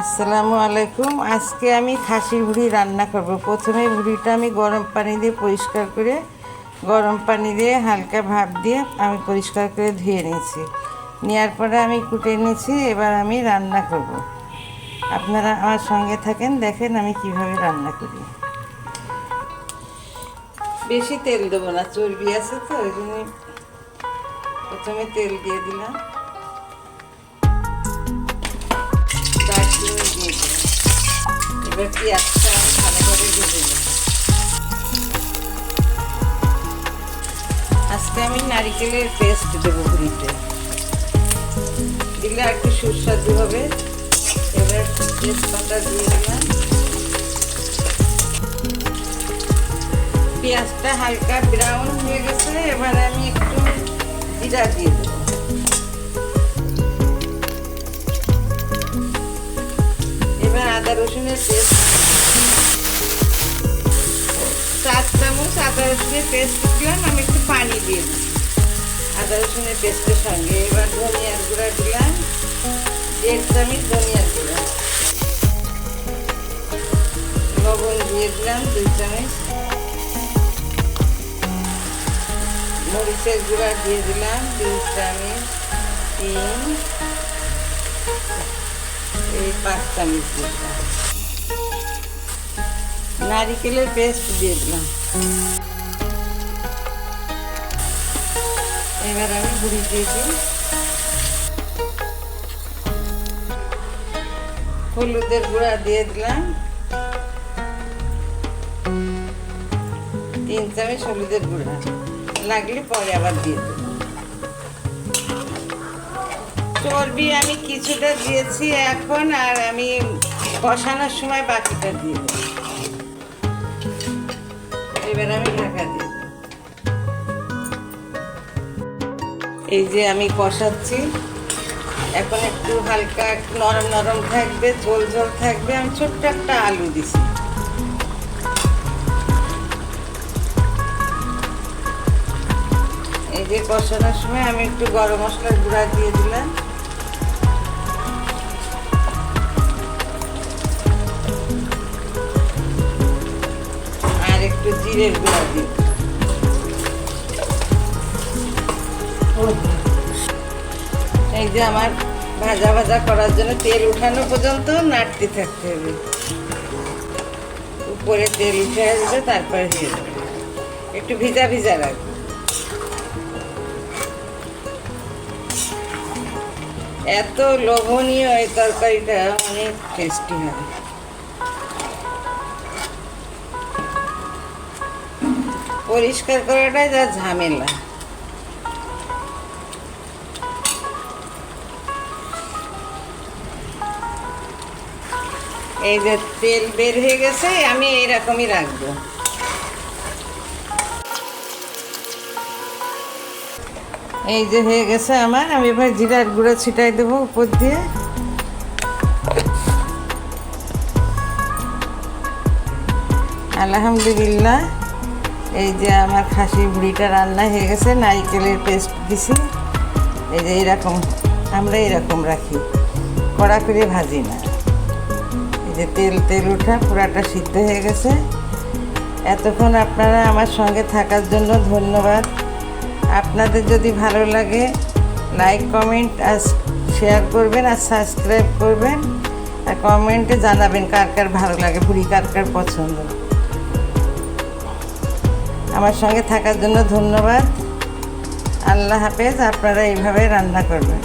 আসসালামু আলাইকুম। আজকে আমি খাসির ভুঁড়ি রান্না করব। প্রথমে ভুঁড়িটা আমি গরম পানি দিয়ে পরিষ্কার করে গরম পানি দিয়ে হালকা ভাপ দিয়ে আমি পরিষ্কার করে ধুয়ে নিয়েছি। নেওয়ার পরে আমি কুটে নিয়েছি। এবার আমি রান্না করব। আপনারা আমার সঙ্গে থাকেন, দেখেন আমি কিভাবে রান্না করি। বেশি তেল দেবো না, চর্বি আছে তো ওই জন্য প্রথমে তেল দিয়ে দিলাম, দারচিনি দিয়ে দিলাম। এবার পেঁয়াজটা আমি ভালোভাবে ভেজে নেব। আজকে আমি নারিকেলের পেস্ট দেবো ভুঁড়িতে, দিলে আর একটু সুস্বাদু হবে। এবার তেজপাতা দিয়ে দিলাম। পেঁয়াজটা হালকা ব্রাউন হয়ে গেছে, এবার আমি একটু জিরা দিয়ে দেবো। এবার আদা রসুনের পেস্ট, 4 চামচ আদা রসুনের পেস্ট দিলাম। আমি একটু পানি দিয়ে দিই আদা রসুনের পেস্টের সঙ্গে। এবার ধনিয়ার গুঁড়া দিলাম 1.5 চামচ ধনিয়ার গুঁড়া, লবণ দিয়ে দিলাম 2 চামচ, মরিচের গুঁড়া দিয়ে দিলাম 2 চামচ, 3, এই 5 চামচ দিলাম। নারিকেলের পেস্ট দিয়ে দিলাম। এবার আমি ভুঁড়ি দিয়ে দিই। হলুদের গুঁড়া দিয়ে দিলাম 3 চামচ হলুদের গুঁড়া, লাগলে পরে আবার দিয়ে দেব। চর্বি আমি কিছুটা দিয়েছি এখন, আর আমি কষানোর সময় বাকিটা দিয়ে দেব। এবার আমি ঢাকা দিয়ে দেব। এই যে আমি কষাচ্ছি, এখন একটু হালকা নরম নরম থাকবে, ঝোল ঝোল থাকবে। আমি ছোট্ট একটা আলু দিছি। এই যে কষানোর সময় আমি একটু গরম মশলার গুঁড়া দিয়ে দিলাম, আর একটু জিরের গুঁড়া দিই। এই যে আমার ভাজা ভাজা করার জন্য তেল উঠানো পর্যন্ত নাড়তে থাকতে হবে। উপরে তেল উঠে আসবে, তারপরে দিয়ে দেবে। একটু ভিজা ভিজা রাখবে। এত লোভনীয় এই তরকারিটা, অনেক টেস্টি হবে। পরিষ্কার করাটাই যা ঝামেলা। এই যে তেল বের হয়ে গেছে, আমি এইরকমই রাখবো। এই যে হয়ে গেছে আমার। আমি এবার জিরার গুঁড়ো ছিটাই দেবো উপর দিয়ে। আলহামদুলিল্লাহ, এই যে আমার খাসির ভুঁড়িটা রান্না হয়ে গেছে। নারিকেলের পেস্ট দিছি। এই যে এইরকম আমরা এরকম রাখি, কড়া করে ভাজি না। এই যে তেল তেল ওঠা পুরাটা সিদ্ধ হয়ে গেছে। এতক্ষণ আপনারা আমার সঙ্গে থাকার জন্য ধন্যবাদ। আপনাদের যদি ভালো লাগে লাইক কমেন্ট আর শেয়ার করবেন, আর সাবস্ক্রাইব করবেন, আর কমেন্টে জানাবেন কার কার ভালো লাগে, ভুঁড়ি কার কার পছন্দ। আমার সঙ্গে থাকার জন্য ধন্যবাদ। আল্লাহ হাফেজ। আপনারা এইভাবে রান্না করবেন।